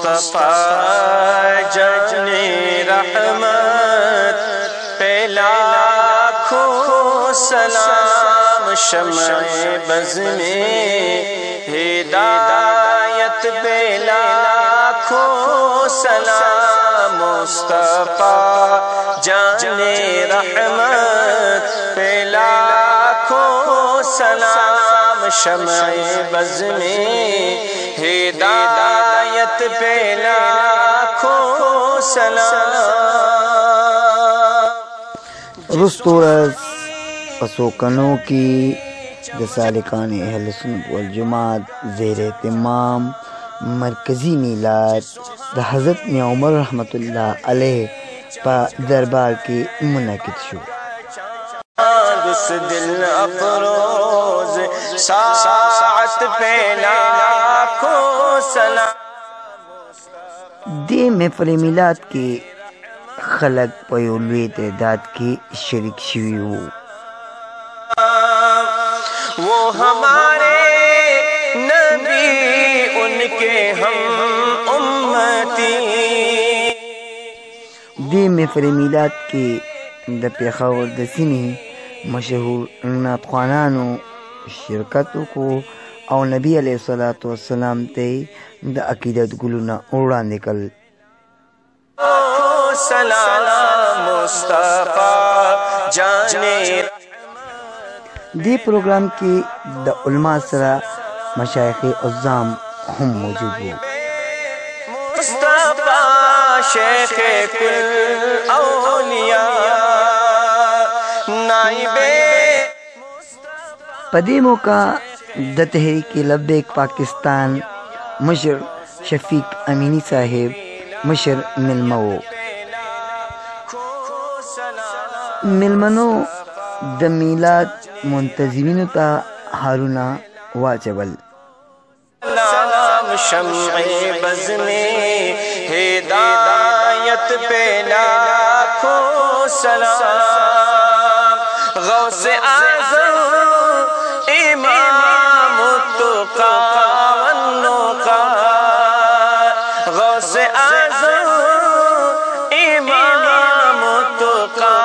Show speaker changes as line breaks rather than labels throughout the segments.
मुस्तफा जन रहमत पे लाखों सलाम, शम्ए बज़ में हिदायत पे लाखों सलाम, मुस्तफा जन रहमत पे लाखों सलाम, शम्ए बज़ में हिदायत पे लाखों सलाम।
रुस्तोरस पसोकनों की सालिकान अहल सुन्नत वल जमात ज़ेर एहतिमाम मरकज़ी मीलाद द हज़रत मियां उमर रहमतुल्लाह अलैह पा दरबार के मुनक़िद शो।
उस दिल अफरोज साअत पे लाखों सलाम।
दे महफ़िल मिलाद के खलक पयोलवे तादाद के शरीक शुई हो।
वो हमारे नबी उनके हम उम्मती।
दे महफ़िल मिलाद के द पेखावर द सिनी मशहूर नात ख़्वानानो शिरकत को और नबी अलैहिस्सलातु वस्सलाम ते द अकीदत गुलुना उड़ाने कल
सलाम मुस्तफा जाने।
दे प्रोग्राम के द उलमा सरा मशाइख अज़्ज़ाम हम मौजूद हो।
मुस्तफा शेख कुल औलिया नाइबे।
पदे मौका द तहरीक लब्बैक पाकिस्तान मशर शफीक अमीनी साहिब मशर मिलमो मिलमनो द मीलाद मुंतज़िमीन ता हारूना वाजबल।
शम्ए बज़ में हिदायत पे लाखों सलाम, गौसे आज़म इमाम तुक़ा वन्नुक़ा, गौसे आज़म इमाम तुक़ा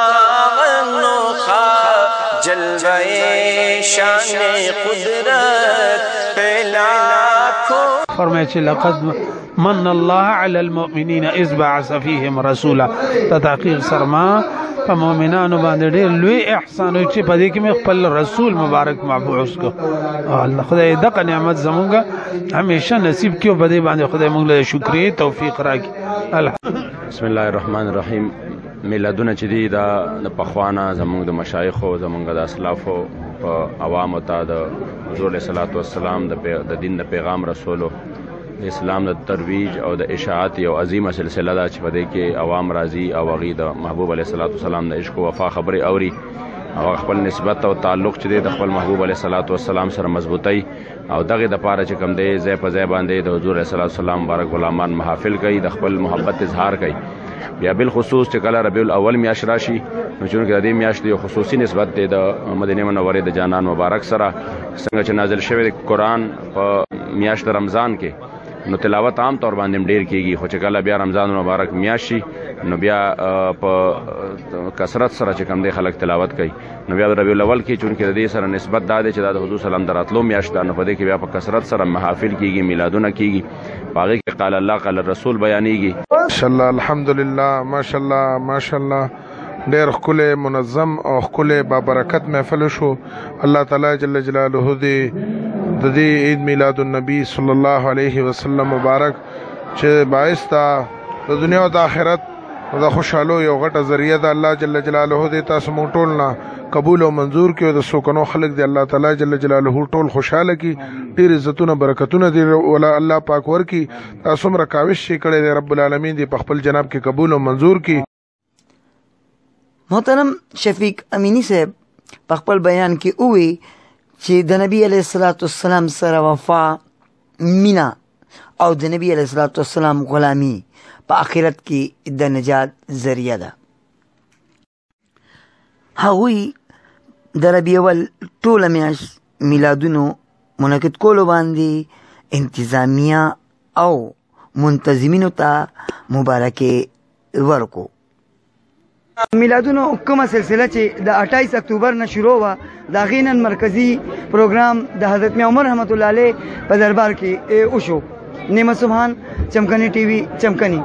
वन्नुक़ा, जलवे शान कुदरत पे लाखों।
फरमाए लक़द मन अल्लाह अलल मुमिनीन इज़ बअस फ़ीहिम रसूला। तहक़ीक़ सरमा په मोमिनानो باندې ډېر لوی احسان وي چې په دې کې مې خپل رسول مبارک مبعوث کو. الله خدای دغه نعمت زمونږه همیشه نصیب کړي او په دې باندې خدای موږ له شکرې توفیق راکړي.
بسم الله الرحمن الرحیم. میلادونه چې دي دا د پخوانه زمونږ د مشایخو زمونږ د اسلافو په عوامو ته د حضور علیه الصلاۃ والسلام د دین د پیغام رسولو د اسلام د ترویج او د اشاعت یو عظیمه سلسله ده چې په دې کې عوام راځي او هغوی د محبوب علیه الصلاۃ والسلام د عشق او وفا خبرې اوري او خپل نسبت او تعلق چې دی د خپل محبوب علیه الصلاۃ والسلام سره مضبوطی او دغه د پاره چې کوم دی ځای په ځای باندې د حضور علیه الصلاۃ والسلام مبارک غلامان محافل کوي د خپل محبت اظهار کوي. بیا بالخصوص چې کله ربیع الاول میاشت راشي نو چونکې د دې میاشت یو خصوصي نسبت دی د مدینه منورې د جانان مبارک سره څنګه چې نازل شوی د قرآن په میاشت رمضان کې نو تلاوت عام طور باندې ډیر کیږي خو چې کله بیا رمضان مبارک میاشت شي نو بیا په کثرت سره چې کوم دی خلک تلاوت کوي نو بیا ربیع الاول کې چونکې د دې سره نسبت دا دی چې د حضور سلام دراتلو میاشت ده نو په دې کې بیا په کثرت سره محافل کیږي میلادونه کیږي باغې کې قال الله قال الرسول بیانېږي.
ماشاءالله الحمدلله ماشاءالله ماشاءالله ډېر ښکلی منظم او ښکلی بابرکت محفل شو. الله تعالی جل جلاله دې د دې عید میلاد النبی صلی الله علیه وسلم مبارک چې باعث تا د دنیا او د آخرت د خوشحالو یو غټه ذریعہ ده. الله جل جلاله دې تاسو مونږ ټول نه قبول او منظور کړي او د سوکنو خلق دی الله تعالی جل جلاله ټول خوشاله کړي ډېر عزتونه برکتونه دي ولا الله پاک ورکړي. تاسو هم رکاوش شي کړی دی رب العالمین دې په خپل جناب کې قبول او منظور کړي.
محترم شفیق امینی صاحب په خپل بیان کې ووی چې د نبی علیه الصلاۃ والسلام سره وفا مینا او د نبی علیه الصلاۃ والسلام غلامی په آخرت کې د نجات ذریعہ ده. هغوی د ربیع اول ټوله میاشت میلادونو منعقد کولو باندې انتظامیه او منتظمینو ته مبارکي ورکو. میلادونو کومه سلسله چې د 28 اکتوبر نه شروع وه د هغې نن مرکزي پروګرام د حضرت میا عمر رحمت الله علیه په دربار کې وشو. نعمت سبحان، چمکني ټي وي، چمکني.